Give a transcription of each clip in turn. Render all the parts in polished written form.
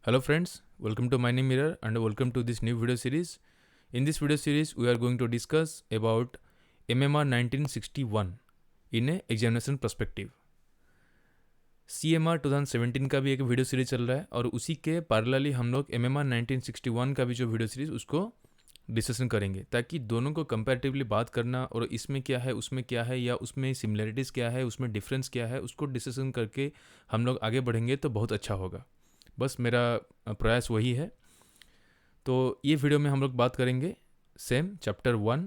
Hello friends, welcome to Mining Mirror and welcome to this new video series. In this video series, we are going to discuss about MMR 1961 in a examination perspective. CMR 2017 का भी एक video series चल रहा है और उसी के parallelly हम लोग MMR 1961 का भी जो वीडियो सीरीज उसको डिस्कशन करेंगे ताकि दोनों को कंपैरेटिवली बात करना और इसमें क्या है उसमें क्या है या उसमें सिमिलरिटीज़ क्या है उसमें डिफरेंस क्या है उसको डिस्कशन करके हम लोग आगे बढ़ेंगे तो बहुत अच्छा होगा। बस मेरा प्रयास वही है। तो ये वीडियो में हम लोग बात करेंगे सेम चैप्टर 1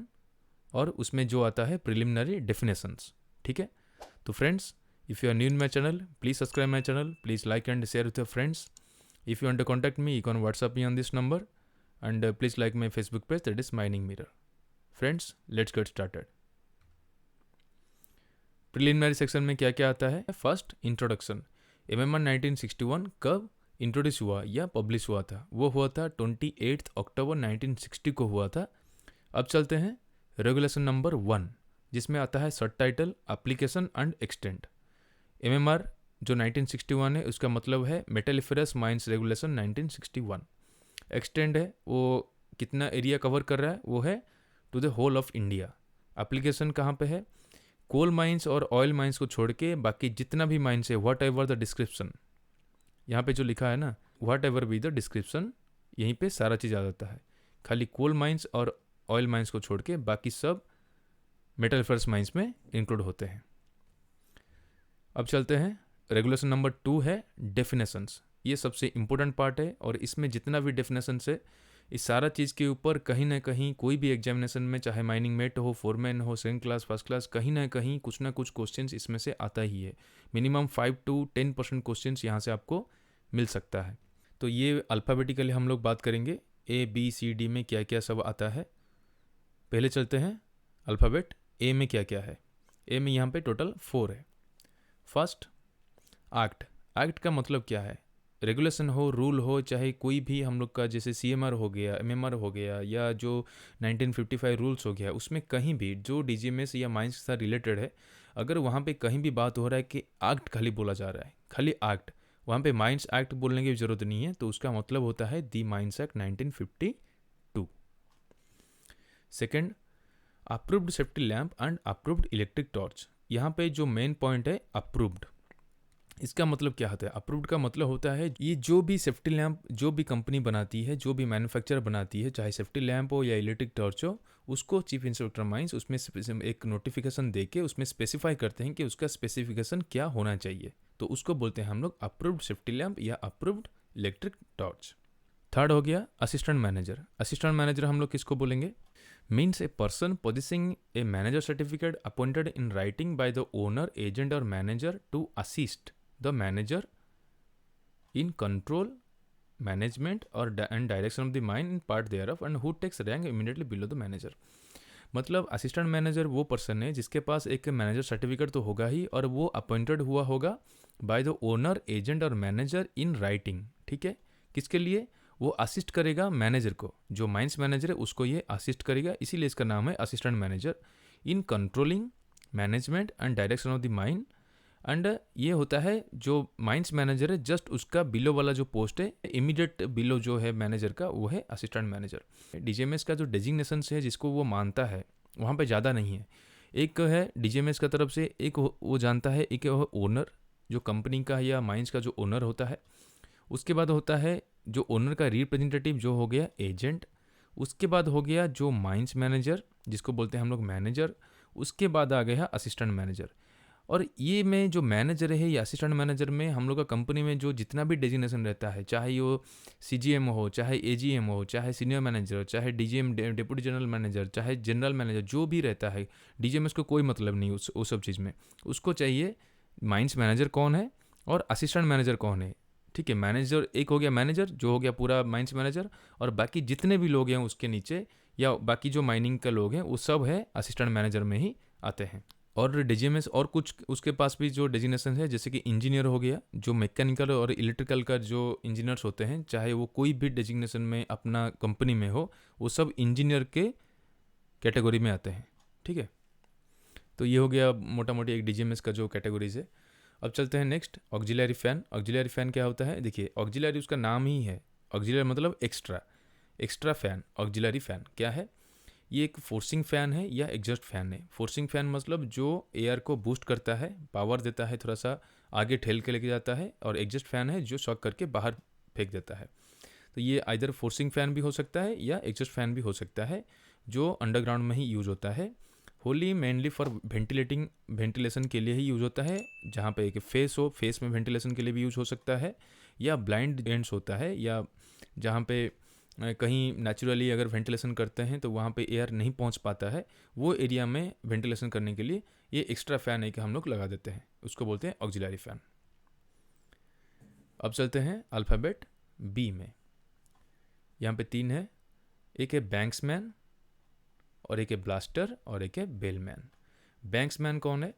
और उसमें जो आता है प्रिलिमिनरी डेफिनेशंस। ठीक है, तो friends, if you are new in my channel please subscribe my channel, please like and share with your friends. If you want to contact me you can WhatsApp me on this number and please like my Facebook page, that is mining mirror. Friends, let's get started. Preliminary section में क्या क्या आता है? First, introduction. MMR 1961 कब introduce हुआ या publish हुआ था? वो हुआ था 28 अक्टूबर 1960 को हुआ था। अब चलते हैं रेगुलेशन नंबर 1, जिसमें आता है सब title, application and extent. MMR जो 1961 है उसका मतलब है मेटलिफेरस माइंस रेगुलेशन 1961। एक्सटेंट है वो कितना एरिया कवर कर रहा है, वो है to the whole of India. Application कहाँ पे है? कोल माइंस और ऑयल माइंस को छोड़ के बाकी जितना भी माइंस है, व्हाट एवर द डिस्क्रिप्शन, यहाँ पे जो लिखा है ना, what ever be the description, यहीं पे सारा चीज़ आ जाता है। खाली कोल माइंस और ऑयल माइंस को छोड़ के बाकी सब मेटलिफेरस माइंस में इंक्लूड होते हैं। अब चलते हैं, रेगुलेशन नंबर 2 है डेफिनेशंस। ये सबसे इम्पोर्टेंट पार्ट है और इसमें जितना भी डेफिनेशंस है, इस सारा चीज़ के ऊपर कहीं ना कहीं कोई भी एग्जामिनेशन में, चाहे माइनिंग मेट हो, फोरमैन हो, सेकंड क्लास, फर्स्ट क्लास, कहीं ना कहीं कुछ ना कुछ क्वेश्चंस इसमें से आता ही है। मिनिमम 5 to 10% क्वेश्चंस यहाँ से आपको मिल सकता है। तो ये अल्फ़ाबेटिकली हम लोग बात करेंगे ABCD में क्या क्या सब आता है। पहले चलते हैं अल्फ़ाबेट A में क्या क्या है। A में यहाँ पे टोटल 4 है। First, act. एक्ट का मतलब क्या है? रेगुलेशन हो, रूल हो, चाहे कोई भी हम लोग का जैसे CMR हो गया, MMR हो गया या जो 1955 रूल्स हो गया, उसमें कहीं भी जो DGMS या माइंस के साथ रिलेटेड है, अगर वहाँ पे कहीं भी बात हो रहा है कि एक्ट खाली बोला जा रहा है, खाली एक्ट, वहाँ पे माइंस एक्ट बोलने की ज़रूरत नहीं है, तो उसका मतलब होता है the mines act 1952। Second, approved safety lamp and approved electric torch. यहाँ पे जो मेन पॉइंट है अप्रूव्ड, इसका मतलब क्या होता है? अप्रूव्ड का मतलब होता है ये जो भी सेफ्टी लैंप जो भी कंपनी बनाती है, जो भी मैन्युफैक्चरर बनाती है, चाहे सेफ्टी लैंप हो या इलेक्ट्रिक टॉर्च हो, उसको चीफ इंस्पेक्टर माइंस उसमें एक नोटिफिकेशन दे के उसमें स्पेसिफाई करते हैं कि उसका स्पेसिफिकेशन क्या होना चाहिए, तो उसको बोलते हैं हम लोग अप्रूव्ड सेफ्टी लैंप या अप्रूव्ड इलेक्ट्रिक टॉर्च। थर्ड हो गया असिस्टेंट मैनेजर। असिस्टेंट मैनेजर हम लोग किसको बोलेंगे? Means a person possessing a manager certificate appointed in writing by the owner, agent और manager to assist the manager in control, management or and direction of the mine in part thereof and who takes rank immediately below the manager। मतलब assistant manager वो person है जिसके पास एक manager certificate तो होगा ही और वो अपॉइंटेड हुआ होगा बाय द ओनर, एजेंट और मैनेजर इन राइटिंग। ठीक है, किसके लिए? वो असिस्ट करेगा मैनेजर को, जो माइंस मैनेजर है उसको ये असिस्ट करेगा, इसीलिए इसका नाम है assistant manager. In controlling, management and direction of the mine, and ये होता है जो माइंस मैनेजर है, जस्ट उसका बिलो वाला जो पोस्ट है, इमीडिएट बिलो जो है मैनेजर का, वो है असिस्टेंट मैनेजर। DGMS का जो डेजिग्नेशन है जिसको वो मानता है, वहाँ पे ज़्यादा नहीं है। एक है DGMS का तरफ से, एक वो जानता है, एक ओनर जो कंपनी का या माइंस का जो ओनर होता है, उसके बाद होता है जो ओनर का रिप्रेजेंटेटिव जो हो गया एजेंट, उसके बाद हो गया जो माइंस मैनेजर जिसको बोलते हैं हम लोग मैनेजर, उसके बाद आ गया असिस्टेंट मैनेजर। और ये में जो मैनेजर है या असिस्टेंट मैनेजर में हम लोग का कंपनी में जो जितना भी डेजिग्नेशन रहता है, चाहे वो CGM हो, चाहे AGM हो, चाहे सीनियर मैनेजर, चाहे DGM डिप्टी जनरल मैनेजर, चाहे जनरल मैनेजर, जो भी रहता है, DGMS को कोई मतलब नहीं उस सब चीज़ में। उसको चाहिए माइंस मैनेजर कौन है और असिस्टेंट मैनेजर कौन है। ठीक है, मैनेजर एक हो गया, मैनेजर जो हो गया पूरा माइंस मैनेजर, और बाकी जितने भी लोग हैं उसके नीचे या बाकी जो माइनिंग के लोग हैं वो सब है असिस्टेंट मैनेजर में ही आते हैं। और DGMS और कुछ उसके पास भी जो डेजिग्नेशन है, जैसे कि इंजीनियर हो गया, जो मैकेनिकल और इलेक्ट्रिकल का जो इंजीनियर्स होते हैं, चाहे वो कोई भी डेजिग्नेशन में अपना कंपनी में हो, वो सब इंजीनियर के कैटेगरी में आते हैं। ठीक है, तो ये हो गया मोटा मोटी एक DGMS का जो कैटेगरीज है। अब चलते हैं next, auxiliary fan. Auxiliary fan क्या होता है? देखिए, ऑक्सिलरी उसका नाम ही है, ऑक्सिलरी मतलब एक्स्ट्रा फ़ैन। ऑक्सिलरी फ़ैन क्या है? ये एक फोर्सिंग फ़ैन है या एग्जॉस्ट फ़ैन है। फोर्सिंग फ़ैन मतलब जो एयर को बूस्ट करता है, पावर देता है, थोड़ा सा आगे ठेल के लेके जाता है, और एग्जॉस्ट फ़ैन है जो शॉक करके बाहर फेंक देता है। तो ये आइदर फोर्सिंग फ़ैन भी हो सकता है या एग्जॉस्ट फ़ैन भी हो सकता है, जो अंडरग्राउंड में ही यूज़ होता है। होली मेनली फॉर वेंटिलेशन के लिए ही यूज़ होता है, जहाँ पे एक फेस हो, फेस में वेंटिलेशन के लिए भी यूज़ हो सकता है, या ब्लाइंड एंड्स होता है, या जहाँ पे कहीं नेचुरली अगर वेंटिलेशन करते हैं तो वहाँ पे एयर नहीं पहुँच पाता है, वो एरिया में वेंटिलेशन करने के लिए ये एक्स्ट्रा फ़ैन है कि हम लोग लगा देते हैं, उसको बोलते हैं ऑक्सिलरी फ़ैन। अब चलते हैं अल्फ़ाबेट बी में। यहाँ पे 3 है, एक है बैंक्समैन, और एक है ब्लास्टर, और एक है बेलमैन। बैंक्समैन कौन है?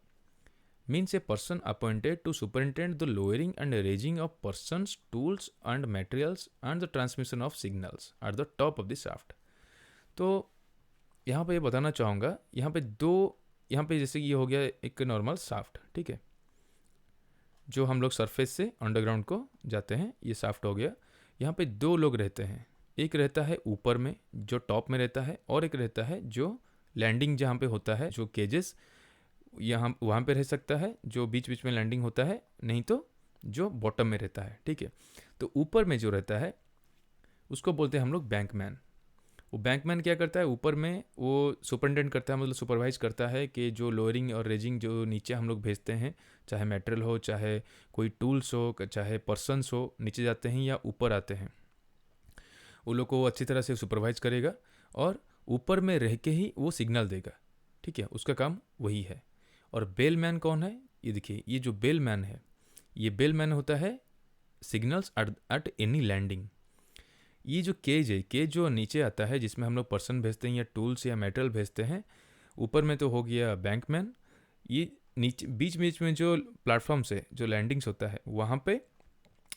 Means a person appointed to superintend the lowering and raising of persons, tools and materials and the transmission of signals at the top of the shaft. तो यहाँ पे ये बताना चाहूँगा, यहाँ पे जैसे कि ये हो गया एक नॉर्मल शाफ्ट, ठीक है, जो हम लोग सरफेस से अंडरग्राउंड को जाते हैं, ये शाफ्ट हो गया। यहाँ पे 2 लोग रहते हैं, एक रहता है ऊपर में जो टॉप में रहता है, और एक रहता है जो लैंडिंग जहाँ पे होता है, जो केजेस यहाँ वहाँ पे रह सकता है, जो बीच बीच में लैंडिंग होता है, नहीं तो जो बॉटम में रहता है, ठीक है। तो ऊपर में जो रहता है उसको बोलते हैं हम लोग बैंकमैन। वो बैंकमैन क्या करता है? ऊपर में वो सुपरिटेंडेंट करता है, मतलब सुपरवाइज करता है कि जो लोअरिंग और रेजिंग जो नीचे हम लोग भेजते हैं, चाहे मटेरियल हो, चाहे कोई टूल्स हो, चाहे पर्सनस हो, नीचे जाते हैं या ऊपर आते हैं, वो लोग को अच्छी तरह से सुपरवाइज करेगा और ऊपर में रह के ही वो सिग्नल देगा, ठीक है, उसका काम वही है। और बेलमैन कौन है? ये देखिए, ये जो बेलमैन है, ये बेलमैन होता है सिग्नल्स एट एनी लैंडिंग। ये जो केज है, केज जो नीचे आता है जिसमें हम लोग पर्सन भेजते हैं या टूल्स या मेटल भेजते हैं, ऊपर में तो हो गया बैंकमैन, ये नीचे बीच बीच में जो प्लेटफॉर्म से जो लैंडिंग्स होता है वहाँ पे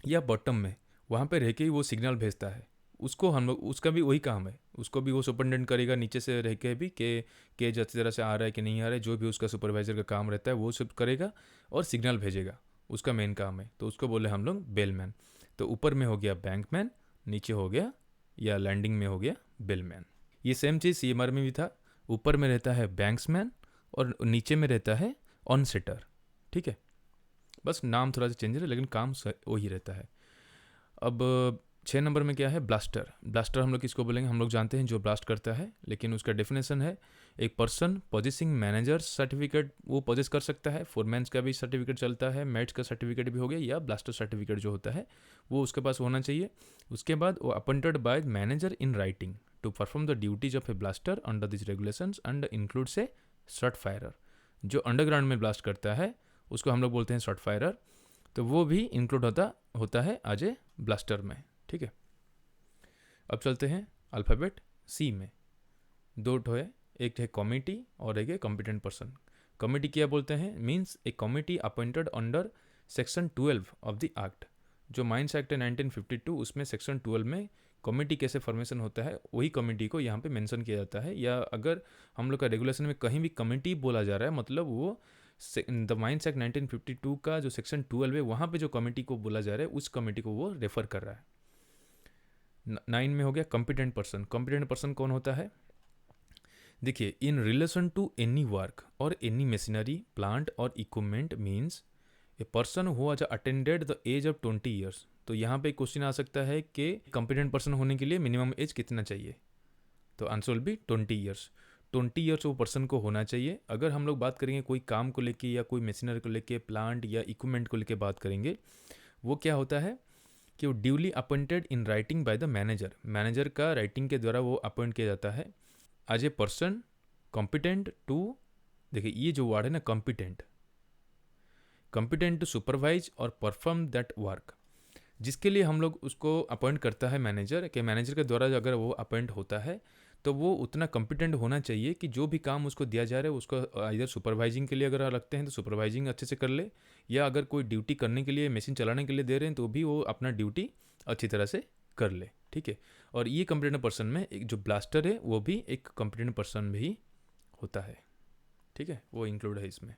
या बॉटम में, वहाँ पे रह के ही वो सिग्नल भेजता है, उसको हम लोग, उसका भी वही काम है, उसको भी वो सुपरिटेंडेंट करेगा नीचे से रह के भी कि केज अच्छी तरह से आ रहा है कि नहीं आ रहा है, जो भी उसका सुपरवाइजर का काम रहता है वो सब करेगा और सिग्नल भेजेगा, उसका मेन काम है, तो उसको बोले हम लोग बेलमैन। तो ऊपर में हो गया बैंकमैन, नीचे हो गया या लैंडिंग में हो गया बेलमैन। ये सेम चीज़ सीएमआर में भी था, ऊपर में रहता है बैंक्समैन और नीचे में रहता है ऑन सेटर, ठीक है, बस नाम थोड़ा सा चेंज है लेकिन काम वही रहता है। अब 6 नंबर में क्या है? ब्लास्टर। ब्लास्टर हम लोग किसको बोलेंगे? हम लोग जानते हैं जो ब्लास्ट करता है, लेकिन उसका डेफिनेशन है एक पर्सन पॉजिसिंग मैनेजर सर्टिफिकेट वो पॉजिस कर सकता है, फोरमैन्स का भी सर्टिफिकेट चलता है, मेट्स का सर्टिफिकेट भी हो गया, या ब्लास्टर सर्टिफिकेट जो होता है वो उसके पास होना चाहिए। उसके बाद वो appointed by manager in writing to perform the duties of a blaster under this regulations and includes a shot firer. जो अंडरग्राउंड में ब्लास्ट करता है उसको हम लोग बोलते हैं शॉट फायरर, तो वो भी इंक्लूड होता है आज ए ब्लास्टर में, ठीक है। अब चलते हैं अल्फ़ाबेट सी में। 2 ठो है, एक है कमिटी और एक है कॉम्पिटेंट पर्सन। कमिटी क्या बोलते हैं? Means A committee appointed under section 12 of the act. जो माइंस एक्ट है 1952, उसमें सेक्शन 12 में कमिटी कैसे फॉर्मेशन होता है वही कमिटी को यहाँ पे मेंशन किया जाता है, या अगर हम लोग का रेगुलेशन में कहीं भी कमिटी बोला जा रहा है मतलब वो द माइंस एक्ट 1952 का जो सेक्शन 12 है वहाँ पे जो कमेटी को बोला जा रहा है उस कमेटी को वो रेफर कर रहा है। 9 में हो गया कॉम्पिटेंट पर्सन। कॉम्पिटेंट पर्सन कौन होता है? देखिए, in relation to any work और एनी मशीनरी प्लांट और equipment means a person who has attended the age of 20 years. तो यहाँ पे क्वेश्चन आ सकता है कि कॉम्पिटेंट पर्सन होने के लिए मिनिमम एज कितना चाहिए? तो answer will be 20 years. 20 years वो पर्सन को होना चाहिए। अगर हम लोग बात करेंगे कोई काम को लेके या कोई मशीनरी को लेके, प्लांट या इक्विपमेंट को लेके बात करेंगे, वो क्या होता है कि वो duly appointed in writing by the manager. Manager का राइटिंग के द्वारा वो अपॉइंट किया जाता है as a person competent to, देखिए ये जो वर्ड है ना कॉम्पिटेंट टू सुपरवाइज और परफॉर्म दैट वर्क, जिसके लिए हम लोग उसको अपॉइंट करता है मैनेजर, के मैनेजर के द्वारा अगर वो अपॉइंट होता है तो वो उतना कॉम्पिटेंट होना चाहिए कि जो भी काम उसको दिया जा रहा है उसको इधर सुपरवाइजिंग के लिए अगर रखते हैं तो सुपरवाइजिंग अच्छे से कर ले, या अगर कोई ड्यूटी करने के लिए, मशीन चलाने के लिए दे रहे हैं तो भी वो अपना ड्यूटी अच्छी तरह से कर ले, ठीक है। और ये कॉम्पिटेंट पर्सन में एक जो ब्लास्टर है वो भी एक कॉम्पिटेंट पर्सन भी होता है, ठीक है, वो इंक्लूड है इसमें।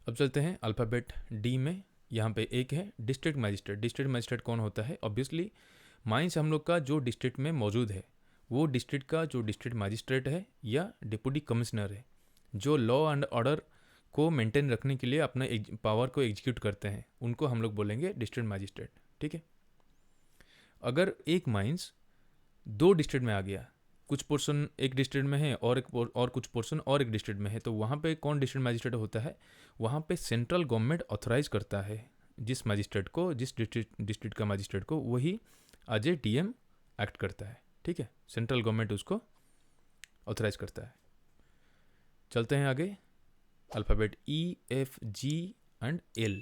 अब चलते हैं अल्फ़ाबेट डी में। यहाँ पे एक है डिस्ट्रिक्ट मजिस्ट्रेट। डिस्ट्रिक्ट मजिस्ट्रेट कौन होता है? ऑब्वियसली माइंस हम लोग का जो डिस्ट्रिक्ट में मौजूद है वो डिस्ट्रिक्ट का जो डिस्ट्रिक्ट मजिस्ट्रेट है या डिप्टी कमिश्नर है, जो लॉ एंड ऑर्डर को मेंटेन रखने के लिए अपना पावर को एग्जीक्यूट करते हैं, उनको हम लोग बोलेंगे डिस्ट्रिक्ट मजिस्ट्रेट। ठीक है। अगर एक माइंस दो डिस्ट्रिक्ट में आ गया, कुछ पोर्शन एक डिस्ट्रिक्ट में है और कुछ पोर्शन और एक डिस्ट्रिक्ट में है, तो वहाँ पे कौन डिस्ट्रिक्ट मजिस्ट्रेट होता है? वहाँ पे सेंट्रल गवर्नमेंट ऑथराइज करता है जिस मजिस्ट्रेट को, जिस डिस्ट्रिक्ट का मजिस्ट्रेट को, वही एज ए डीएम एक्ट करता है। ठीक है, सेंट्रल गवर्नमेंट उसको ऑथराइज करता है। चलते हैं आगे। Alphabet E, F, G and L.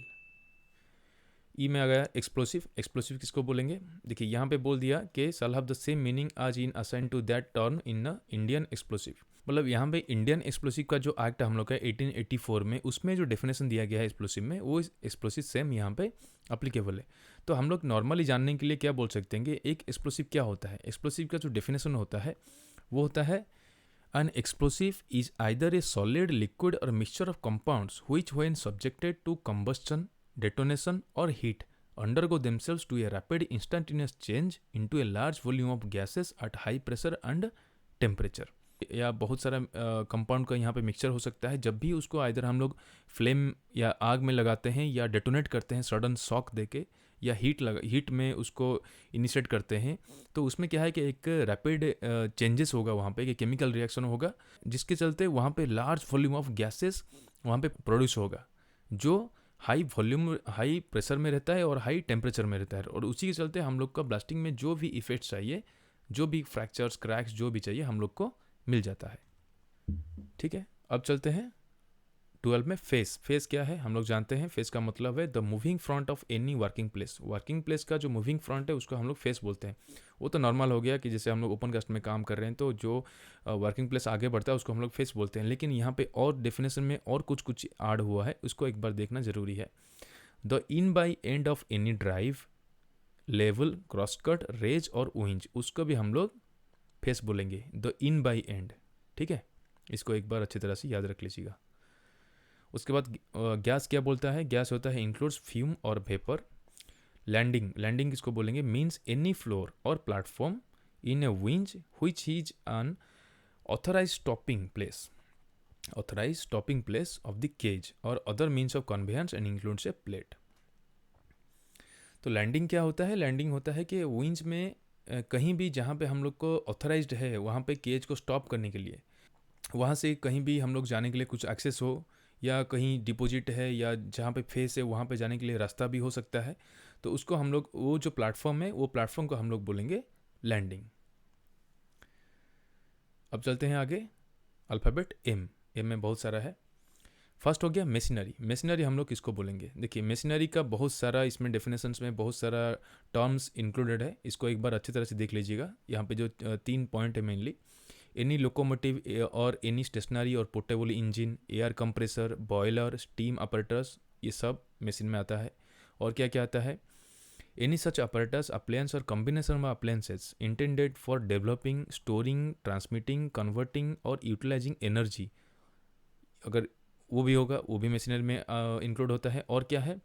E में आ गया एक्सप्लोसिव। एक्सप्लोसिव किसको बोलेंगे? देखिए यहाँ पे बोल दिया कि shall have the same meaning as in assign to that term in the Indian explosive. मतलब यहाँ पे इंडियन एक्सप्लोसिव का जो एक्ट हम लोग का 1884 में, उसमें जो डेफिनेशन दिया गया है एक्सप्लोसिव में, वो एक्सप्लोसिव सेम यहाँ पे अप्लीकेबल है। तो हम लोग नॉर्मली जानने के लिए क्या बोल सकते हैं कि एक एक्सप्लोसिव क्या होता है? एक्सप्लोसिव का जो डेफिनेशन होता है वो होता है an explosive is either a solid, liquid or mixture of compounds which when subjected to combustion, detonation or heat undergo themselves to a rapid instantaneous change into a large volume of gases at high pressure and temperature। या बहुत सारा compound का यहाँ पे mixture हो सकता है। जब भी उसको आइदर हम लोग फ्लेम या आग में लगाते हैं या डेटोनेट करते हैं सडन शॉक देके, या हीट में उसको इनिशिएट करते हैं, तो उसमें क्या है कि एक रैपिड चेंजेस होगा वहाँ पे, कि केमिकल रिएक्शन होगा जिसके चलते वहाँ पे लार्ज वॉल्यूम ऑफ गैसेस वहाँ पे प्रोड्यूस होगा, जो हाई वॉल्यूम, हाई प्रेशर में रहता है और हाई टेम्परेचर में रहता है। और उसी के चलते हम लोग का ब्लास्टिंग में जो भी इफेक्ट्स चाहिए, जो भी फ्रैक्चर्स, क्रैक्स जो भी चाहिए, हम लोग को मिल जाता है। ठीक है। अब चलते हैं 12 में फेस। फेस क्या है? हम लोग जानते हैं फेस का मतलब है the moving front of any working place. Working place का जो मूविंग फ्रंट है उसको हम लोग फेस बोलते हैं। वो तो नॉर्मल हो गया कि जैसे हम लोग ओपन कास्ट में काम कर रहे हैं तो जो वर्किंग प्लेस आगे बढ़ता है उसको हम लोग फेस बोलते हैं। लेकिन यहाँ पे और डेफिनेशन में और कुछ कुछ ऐड हुआ है, उसको एक बार देखना जरूरी है। The inbye end of any drive, level, crosscut, raise और विंज, उसको भी हम लोग फेस बोलेंगे, द इन बाई एंड। ठीक है, इसको एक बार अच्छी तरह से याद रख लीजिएगा। उसके बाद गैस क्या बोलता है? गैस होता है includes fume or vapour. Landing, landing किसको बोलेंगे? Means any floor or platform in a winze which is an authorise stopping place, authorise stopping place of the cage or other means of conveyance and includes a plate. तो landing क्या होता है? Landing होता है कि विंज में कहीं भी जहाँ पे हम लोग को ऑथराइज्ड है वहाँ पे केज को स्टॉप करने के लिए, वहाँ से कहीं भी हम लोग जाने के लिए कुछ एक्सेस हो, या कहीं डिपॉजिट है या जहाँ पे फेस है वहाँ पे जाने के लिए रास्ता भी हो सकता है, तो उसको हम लोग, वो जो प्लेटफॉर्म है वो प्लेटफॉर्म को हम लोग बोलेंगे लैंडिंग। अब चलते हैं आगे। Alphabet M. एम में बहुत सारा है। फर्स्ट हो गया मशीनरी। मशीनरी हम लोग किसको बोलेंगे? देखिए मशीनरी का बहुत सारा इसमें डेफिनेशंस में बहुत सारा टर्म्स इंक्लूडेड है, इसको एक बार अच्छी तरह से देख लीजिएगा। यहाँ पे जो 3 पॉइंट है मेनली, एनी लोकोमोटिव और एनी स्टेशनरी और portable engine, air compressor, boiler, steam apparatus, ये सब मशीन में आता है। और क्या क्या आता है? एनी सच अपरेटस, अप्लायंस और combination of appliances intended for developing, storing, transmitting, converting और यूटिलाइजिंग एनर्जी, अगर वो भी होगा वो भी मशीनरी में इंक्लूड होता है। और क्या है?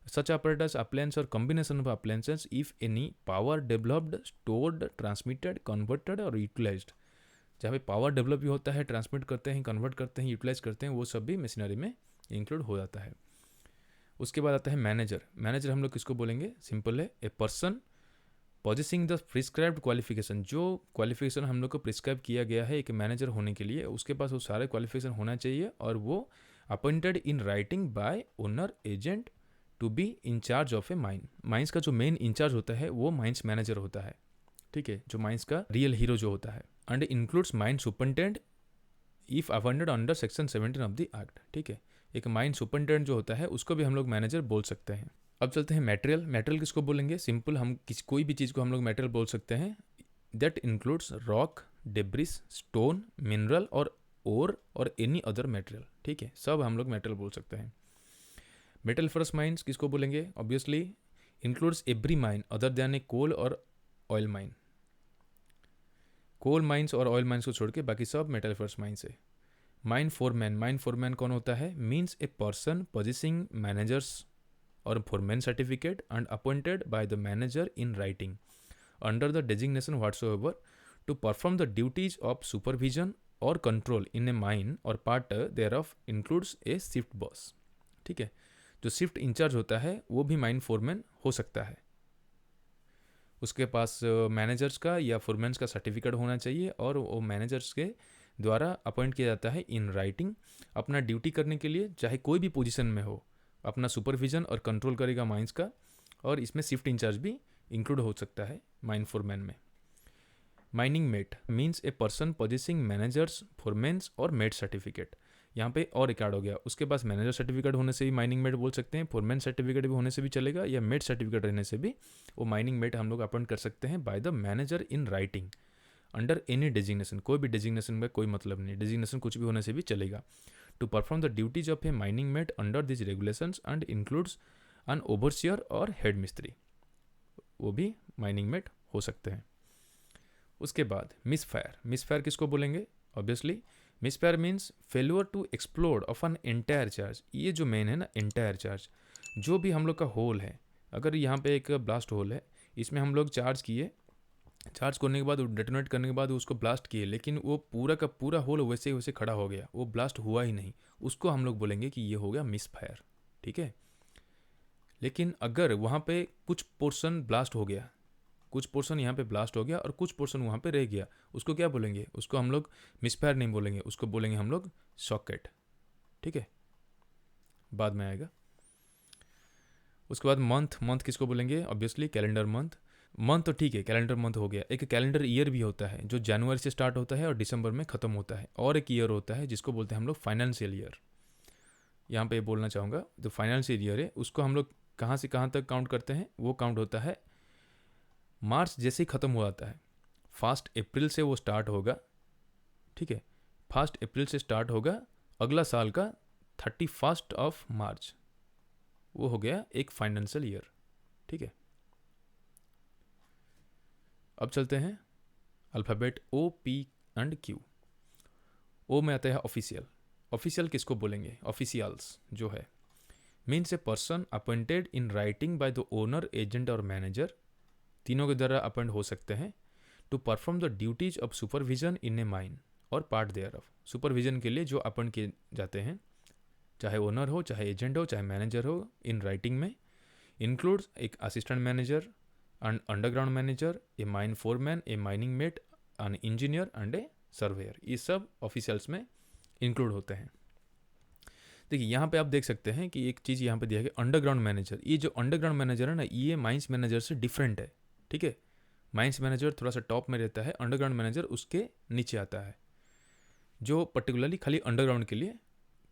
सच apparatus, appliance और combination of appliances if any power developed, stored, transmitted, converted और utilized, जहाँ पे पावर डेवलप भी होता है, ट्रांसमिट करते हैं, कन्वर्ट करते हैं, यूटिलाइज करते हैं, वो सब भी मशीनरी में इंक्लूड हो जाता है। उसके बाद आता है मैनेजर। मैनेजर हम लोग किसको बोलेंगे? सिंपल है, a person possessing the prescribed qualification. जो क्वालिफिकेशन हम लोग को प्रिस्क्राइब किया गया है एक मैनेजर होने के लिए, उसके पास वो सारे क्वालिफिकेशन होना चाहिए, और वो appointed in writing by owner agent to be in charge of a mine. Mines का जो मेन इंचार्ज होता है वो माइंस मैनेजर होता है। ठीक है, जो माइंस का रियल हीरो जो होता है। And includes mine superintendent if appointed under section 17 of the act. ठीक है, एक माइन सुपरिटेंडेंट जो होता है उसको भी हम लोग मैनेजर बोल सकते हैं। अब चलते हैं मटेरियल। मटेरियल किसको बोलेंगे? सिंपल, हम कोई भी चीज़ को हम लोग मटेरियल बोल सकते हैं। That includes rock, debris, stone, mineral और ओर और एनी अदर मटेरियल। ठीक है, सब हम लोग मटेरियल बोल सकते हैं। मेटल फर्स्ट माइंस किसको बोलेंगे? Obviously includes every mine other than a coal or oil mine. Coal mines और ऑयल माइंस को छोड़ के बाकी सब मेटल फर्स्ट माइंस है। माइन फोरमैन कौन होता है? Means a person possessing manager's or foreman certificate and appointed by the manager in writing under the designation whatsoever to perform the duties of supervision or control in a mine और part thereof includes ए shift boss. ठीक है, जो shift in charge होता है वो भी mine foreman हो सकता है। उसके पास मैनेजर्स का या फोरमैन्स का सर्टिफिकेट होना चाहिए और वो मैनेजर्स के द्वारा अपॉइंट किया जाता है इन राइटिंग अपना ड्यूटी करने के लिए, चाहे कोई भी पोजीशन में हो, अपना सुपरविजन और कंट्रोल करेगा माइंस का। और इसमें शिफ्ट इंचार्ज भी इंक्लूड हो सकता है माइन फोरमैन में। Mining mate means a person possessing manager's foreman's or mate certificate. यहाँ पे और एक ऐड हो गया, उसके पास मैनेजर सर्टिफिकेट होने से भी माइनिंग मेट बोल सकते हैं, फोरमैन सर्टिफिकेट भी होने से भी चलेगा, या मेट सर्टिफिकेट रहने से भी वो माइनिंग मेट हम लोग अपॉइंट कर सकते हैं bye the manager in writing under any designation. कोई भी डेजिग्नेशन में कोई मतलब नहीं, डेजिग्नेशन कुछ भी होने से भी चलेगा। To perform the duties of a mining mate under this regulations and includes an overseer और हेड मिस्त्री, वो भी माइनिंग मेट हो सकते हैं। उसके बाद मिसफायर किसको बोलेंगे? Obviously misfire means failure to explore of an entire charge. ये जो मेन है ना, एंटायर चार्ज, जो भी हम लोग का होल है, अगर यहाँ पे एक ब्लास्ट होल है, इसमें हम लोग चार्ज किए, चार्ज करने के बाद डेटोनेट करने के बाद उसको ब्लास्ट किए, लेकिन वो पूरा का पूरा होल वैसे वैसे खड़ा हो गया, वो ब्लास्ट हुआ ही नहीं, उसको हम लोग बोलेंगे कि ये हो गया मिसफायर। ठीक है, लेकिन अगर वहाँ पे कुछ पोर्शन ब्लास्ट हो गया, कुछ पोर्शन यहाँ पे ब्लास्ट हो गया और कुछ पोर्शन वहाँ पे रह गया, उसको क्या बोलेंगे? उसको हम लोग मिसफायर नहीं बोलेंगे, उसको बोलेंगे हम लोग सॉकेट। ठीक है, बाद में आएगा। उसके बाद मंथ किसको बोलेंगे? ऑब्वियसली कैलेंडर मंथ तो ठीक है, कैलेंडर मंथ हो गया। एक कैलेंडर ईयर भी होता है जो जनवरी से स्टार्ट होता है और दिसंबर में ख़त्म होता है, और एक ईयर होता है जिसको बोलते हैं हम लोग फाइनेंशियल ईयर। यहाँ पे बोलना चाहूँगा, जो फाइनेंशियल ईयर है उसको हम लोग कहाँ से कहाँ तक काउंट करते हैं? वो काउंट होता है मार्च जैसे ही ख़त्म हो जाता है, 1 अप्रैल से वो स्टार्ट होगा। ठीक है, 1 अप्रैल से स्टार्ट होगा, अगला साल का 31 मार्च, वो हो गया एक फाइनेंशियल ईयर। ठीक है, अब चलते हैं alphabet O, P and Q। O में आता है ऑफिशियल किसको बोलेंगे? ऑफिशियल्स जो है means a person appointed in writing by the owner, agent और मैनेजर, तीनों के द्वारा अपॉइंट हो सकते हैं to perform the duties of supervision in a mine और पार्ट देयर ऑफ। सुपरविजन के लिए जो अपॉइंट किए जाते हैं, चाहे ओनर हो, चाहे एजेंट हो, चाहे मैनेजर हो, इन राइटिंग में इंक्लूड्स एक assistant manager and underground manager, A mine foreman, A mining met, an engineer and A surveyor. ये सब ऑफिशियल्स में इंक्लूड होते हैं। देखिए यहाँ पे आप देख सकते हैं कि एक चीज़ यहाँ पे दिया है, अंडरग्राउंड मैनेजर। ये जो अंडरग्राउंड मैनेजर है ना, ये माइंस मैनेजर से डिफरेंट है। ठीक है, माइंस मैनेजर थोड़ा सा टॉप में रहता है, अंडरग्राउंड मैनेजर उसके नीचे आता है, जो पर्टिकुलरली खाली अंडरग्राउंड के लिए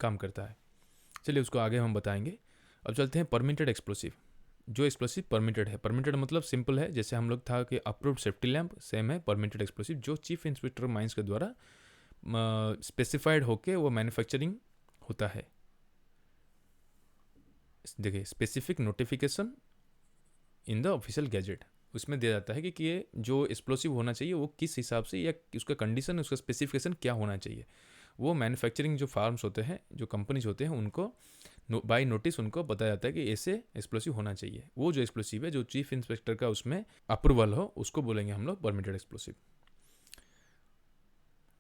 काम करता है। चलिए उसको आगे हम बताएंगे। अब चलते हैं परमिटेड एक्सप्लोसिव। जो एक्सप्लोसिव परमिटेड है, परमिटेड मतलब सिंपल है, जैसे हम लोग था कि अप्रूव्ड सेफ्टी लैंप, सेम है परमिटेड एक्सप्लोसिव, जो चीफ इंस्पेक्टर माइंस के द्वारा स्पेसिफाइड होके वो मैन्युफैक्चरिंग होता है। देखिए specific notification in the official gazette, उसमें दिया जाता है कि ये जो एक्सप्लोसिव होना चाहिए वो किस हिसाब से, या उसका कंडीशन, उसका स्पेसिफिकेशन क्या होना चाहिए। वो मैन्युफैक्चरिंग जो फार्म्स होते हैं, जो कंपनीज होते हैं, उनको बाय नोटिस उनको बताया जाता है कि ऐसे एक्सप्लोसिव होना चाहिए। वो जो एक्सप्लोसिव है जो चीफ इंस्पेक्टर का उसमें अप्रूवल हो, उसको बोलेंगे हम लोग परमिटेड एक्सप्लोसिव।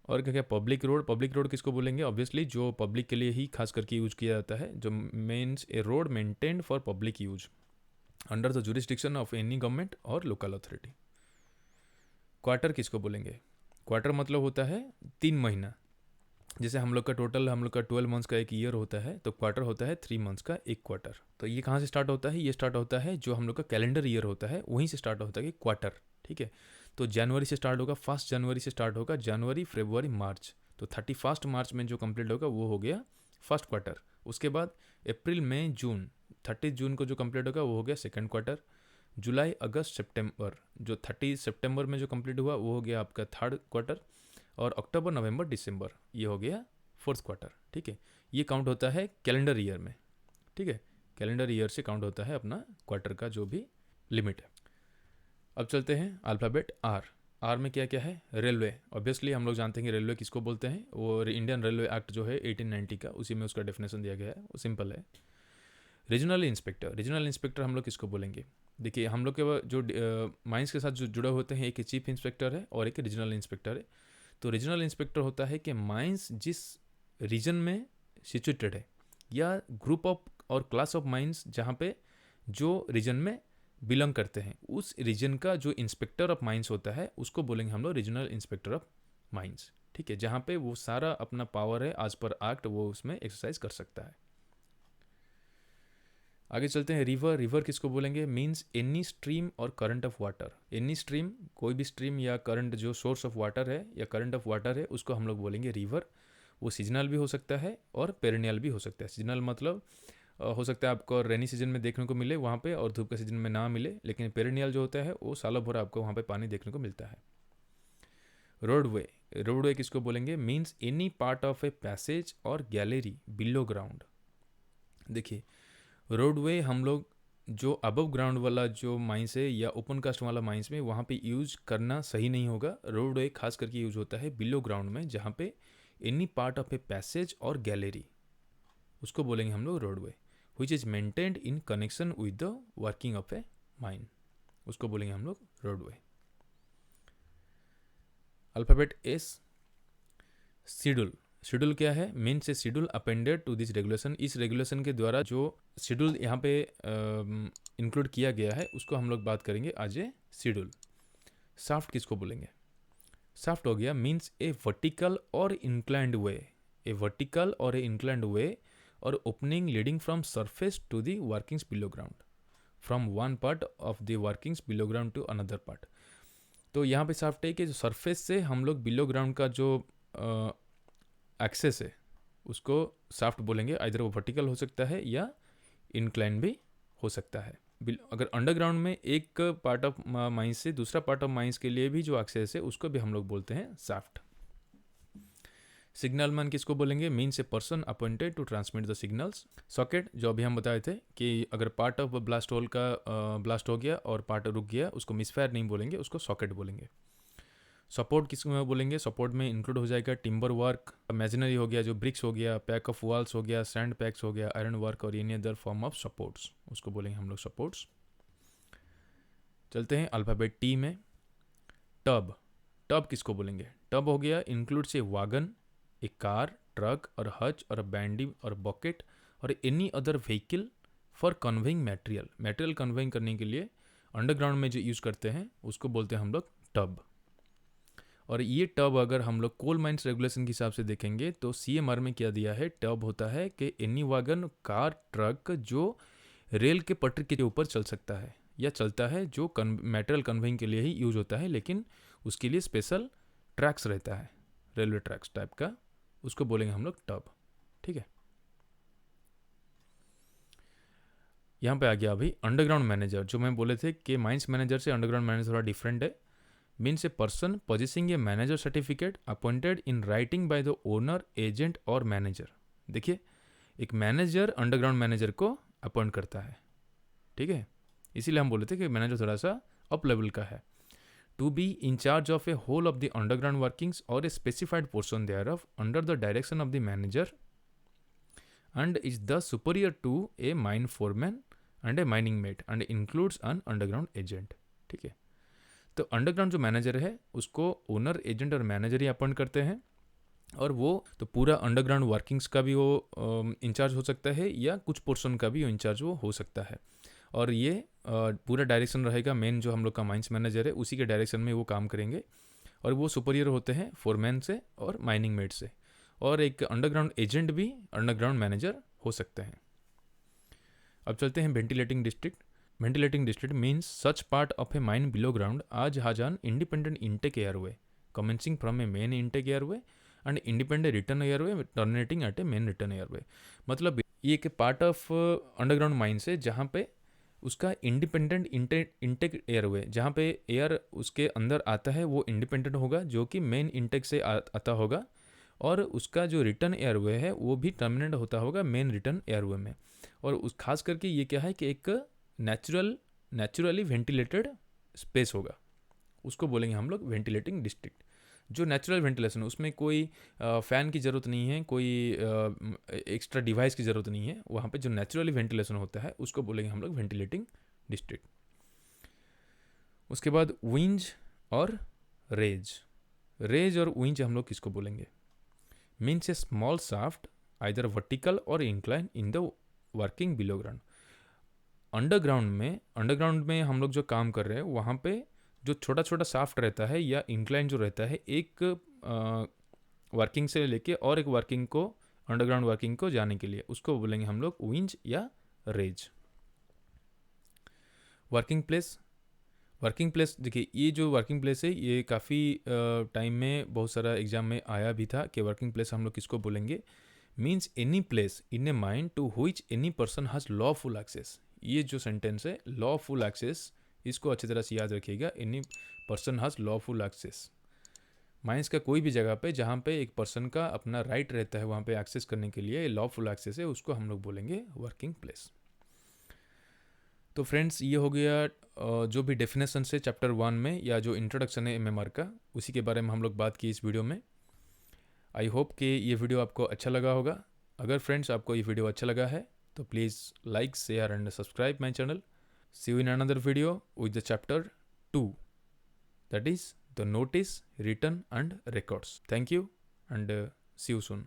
और क्या क्या पब्लिक रोड किसको बोलेंगे? ऑब्वियसली जो पब्लिक के लिए ही खास करके यूज किया जाता है, जो means A road maintained for public use under the jurisdiction of any government और लोकल अथॉरिटी। क्वार्टर किसको बोलेंगे? क्वार्टर मतलब होता है 3 महीना। जैसे हम लोग का 12 मंथ्स का एक ईयर होता है, तो क्वार्टर होता है 3 मंथ्स का एक क्वार्टर। तो ये कहाँ से स्टार्ट होता है? ये स्टार्ट होता है जो हम लोग का कैलेंडर ईयर होता है, वहीं से स्टार्ट होता है कि क्वार्टर। ठीक है, तो जनवरी से स्टार्ट होगा, 1 जनवरी से स्टार्ट होगा, जनवरी, फरवरी, मार्च, तो 31 मार्च में जो कंप्लीट होगा वो हो गया फर्स्ट क्वार्टर। उसके बाद अप्रैल, मई, जून, 30 जून को जो कंप्लीट होगा वो हो गया सेकंड क्वार्टर। जुलाई, अगस्त, सितंबर, जो 30 सितंबर में जो कंप्लीट हुआ वो हो गया आपका थर्ड क्वार्टर। और अक्टूबर, नवंबर, दिसंबर, ये हो गया फोर्थ क्वार्टर। ठीक है, ये काउंट होता है कैलेंडर ईयर में। ठीक है, कैलेंडर ईयर से काउंट होता है अपना क्वार्टर का जो भी लिमिट है। अब चलते हैं अल्फ़ाबेट आर। आर में क्या क्या है, रेलवे। ऑब्वियसली हम लोग जानते हैं कि रेलवे किसको बोलते हैं, और इंडियन रेलवे एक्ट जो है 1890 का, उसी में उसका डेफिनेशन दिया गया है, वो सिंपल है। रीजनल इंस्पेक्टर, रीजनल इंस्पेक्टर हम लोग किसको बोलेंगे? देखिए हम लोग के जो माइंस के साथ जो जुड़े होते हैं, एक चीफ इंस्पेक्टर है और एक रीजनल इंस्पेक्टर है। तो रीजनल इंस्पेक्टर होता है कि माइंस जिस रीजन में सिचुएटेड है, या ग्रुप ऑफ और क्लास ऑफ माइंस जहाँ पे जो रीजन में बिलोंग करते हैं, उस रीजन का जो इंस्पेक्टर ऑफ माइंस होता है उसको बोलेंगे हम लोग रीजनल इंस्पेक्टर ऑफ माइंस। ठीक है, जहाँ पे वो सारा अपना पावर है आज पर एक्ट वो उसमें एक्सरसाइज कर सकता है। आगे चलते हैं, रिवर। रिवर किसको बोलेंगे? मीन्स एनी स्ट्रीम और current of water. Any stream, कोई भी स्ट्रीम या करंट जो सोर्स ऑफ वाटर है या करंट ऑफ वाटर है, उसको हम लोग बोलेंगे रिवर। वो सीजनल भी हो सकता है और पेरेनियल भी हो सकता है। सीजनल मतलब हो सकता है आपको रेनी सीजन में देखने को मिले वहाँ पे और धूप के सीजन में ना मिले, लेकिन पेरेनियल जो होता है वो सालों भर आपको वहाँ पे पानी देखने को मिलता है। रोडवे, रोडवे किसको बोलेंगे? Means any part of a passage और गैलरी बिलो ग्राउंड। देखिए रोडवे हम लोग जो अबव ग्राउंड वाला जो माइंस है या ओपन कास्ट वाला माइंस में वहाँ पे यूज करना सही नहीं होगा। रोडवे खास करके यूज होता है बिलो ग्राउंड में, जहाँ पे any part of a passage और गैलरी, उसको बोलेंगे हम लोग roadway. Which is maintained in connection with the working of a mine, उसको बोलेंगे हम लोग roadway. Alphabet S, schedule. Schedule क्या है? Means a schedule appended to this regulation. इस रेगुलेशन के द्वारा जो शेड्यूल यहाँ पे इंक्लूड किया गया है उसको हम लोग बात करेंगे आज ए शेड्यूल। शाफ्ट किसको बोलेंगे? शाफ्ट हो गया means a vertical or inclined way, a vertical or a inclined way or opening leading from surface to the workings below ground, from one part of the workings below ground to another part. तो यहाँ पे shaft है कि जो surface से हम लोग below ground का जो एक्सेस है उसको शाफ्ट बोलेंगे। इधर वो वर्टिकल हो सकता है या इंक्लाइन भी हो सकता है। अगर अंडरग्राउंड में एक पार्ट ऑफ माइंस से दूसरा पार्ट ऑफ माइंस के लिए भी जो एक्सेस है उसको भी हम लोग बोलते हैं शाफ्ट। सिग्नल मैन किसको बोलेंगे? Means a person appointed to transmit the signals. Socket, जो अभी हम बताए थे कि अगर पार्ट ऑफ ब्लास्ट होल का ब्लास्ट हो गया और पार्ट रुक गया, उसको मिसफायर नहीं बोलेंगे, उसको सॉकेट बोलेंगे। सपोर्ट किसको बोलेंगे? सपोर्ट में इंक्लूड हो जाएगा टिम्बर वर्क, मैशनरी हो गया, जो ब्रिक्स हो गया, पैक ऑफ वॉल्स हो गया, सैंड पैक्स हो गया, आयरन वर्क और any other form of supports, उसको बोलेंगे हम लोग सपोर्ट्स। चलते हैं अल्फाबेट टी में। टब, टब किसको बोलेंगे? टब हो गया इंक्लूड्स ए वागन, ए कार, ट्रक और हच और बैंडी और बकेट और any other vehicle for conveying material. Material conveying करने के लिए अंडरग्राउंड में जो यूज़ करते हैं उसको बोलते हैं हम लोग टब। और ये टब अगर हम लोग कोल माइंस रेगुलेशन के हिसाब से देखेंगे तो CMR में क्या दिया है? टब होता है कि एनी वागन, कार, ट्रक जो रेल के पटरी के ऊपर चल सकता है या चलता है, जो मटेरियल कन्वेइंग के लिए ही यूज होता है, लेकिन उसके लिए स्पेशल ट्रैक्स रहता है, रेलवे ट्रैक्स टाइप का, उसको बोलेंगे हम लोग टब। ठीक है, यहाँ पे आ गया अभी अंडरग्राउंड मैनेजर। जो मैं बोले थे कि माइंस मैनेजर से अंडरग्राउंड मैनेजर थोड़ा डिफरेंट है। Means a person possessing A manager certificate appointed in writing by the owner, agent और मैनेजर। देखिए एक मैनेजर अंडरग्राउंड मैनेजर को अपॉइंट करता है, ठीक है, इसीलिए हम बोले थे कि मैनेजर थोड़ा सा अप लेवल का है। To be in charge of a whole of the underground workings or a specified portion thereof under the direction of the manager and is the superior to a mine foreman and a mining mate and includes an underground agent. ठीक है, तो underground जो manager है उसको owner, agent और manager ही appoint करते हैं, और वो तो पूरा अंडरग्राउंड वर्किंग्स का भी वो इंचार्ज हो सकता है या कुछ पोर्शन का भी इंचार्ज वो हो सकता है। और ये पूरा डायरेक्शन रहेगा, मेन जो हम लोग का माइंस मैनेजर है उसी के डायरेक्शन में वो काम करेंगे, और वो सुपरियर होते हैं फोरमैन से और माइनिंग मेट से, और एक अंडरग्राउंड एजेंट भी अंडरग्राउंड मैनेजर हो सकते हैं। अब चलते हैं ventilating district. Ventilating district means such part of a mine below ground as has an independent intake airway commencing from a main intake airway and independent return airway terminating at a main return airway। मतलब ये एक part of underground mines है जहाँ पे उसका independent intake airway, जहाँ पे air उसके अंदर आता है वो इंडिपेंडेंट होगा, जो कि मेन इंटेक से आता होगा, और उसका जो रिटर्न एयरवे है वो भी टर्मिनेट होता होगा मेन रिटर्न एयरवे में। और उस खास करके ये क्या है कि एक नेचुरली वेंटिलेटेड स्पेस होगा, उसको बोलेंगे हम लोग वेंटिलेटिंग डिस्ट्रिक्ट। जो नेचुरल वेंटिलेशन है उसमें कोई फ़ैन की ज़रूरत नहीं है, कोई एक्स्ट्रा डिवाइस की ज़रूरत नहीं है, वहाँ पे जो नेचुरली वेंटिलेशन होता है उसको बोलेंगे हम लोग वेंटिलेटिंग डिस्ट्रिक्ट। उसके बाद विंज और रेज। रेज और विंज हम लोग किसको बोलेंगे? मीन्स ए स्मॉल शाफ्ट आइदर वर्टिकल और incline in the working below ground. Underground में हम लोग जो काम कर रहे हैं वहाँ पे जो छोटा छोटा शाफ्ट रहता है या इंक्लाइन जो रहता है, एक वर्किंग से लेके और एक वर्किंग को, अंडरग्राउंड वर्किंग को जाने के लिए, उसको बोलेंगे हम लोग विंज या रेज। वर्किंग प्लेस देखिए, ये जो वर्किंग प्लेस है ये काफ़ी टाइम में बहुत सारा एग्जाम में आया भी था कि वर्किंग प्लेस हम लोग किसको बोलेंगे? Means any place in a mind to which any person has lawful access. ये जो सेंटेंस है लॉफुल एक्सेस, इसको अच्छी तरह से याद रखिएगा। Any person has lawful access, mines का कोई भी जगह पे जहाँ पे एक पर्सन का अपना राइट रहता है वहाँ पे एक्सेस करने के लिए लॉफुल एक्सेस है, उसको हम लोग बोलेंगे वर्किंग प्लेस। तो फ्रेंड्स, ये हो गया जो भी डेफिनेशन है चैप्टर 1 में, या जो इंट्रोडक्शन है एमएमआर का, उसी के बारे में हम लोग बात की इस वीडियो में। आई होप कि ये वीडियो आपको अच्छा लगा होगा। अगर फ्रेंड्स आपको ये वीडियो अच्छा लगा है तो please like, share and subscribe my channel. See you in another video with the chapter 2, that is the notice, written and records. Thank you and see you soon.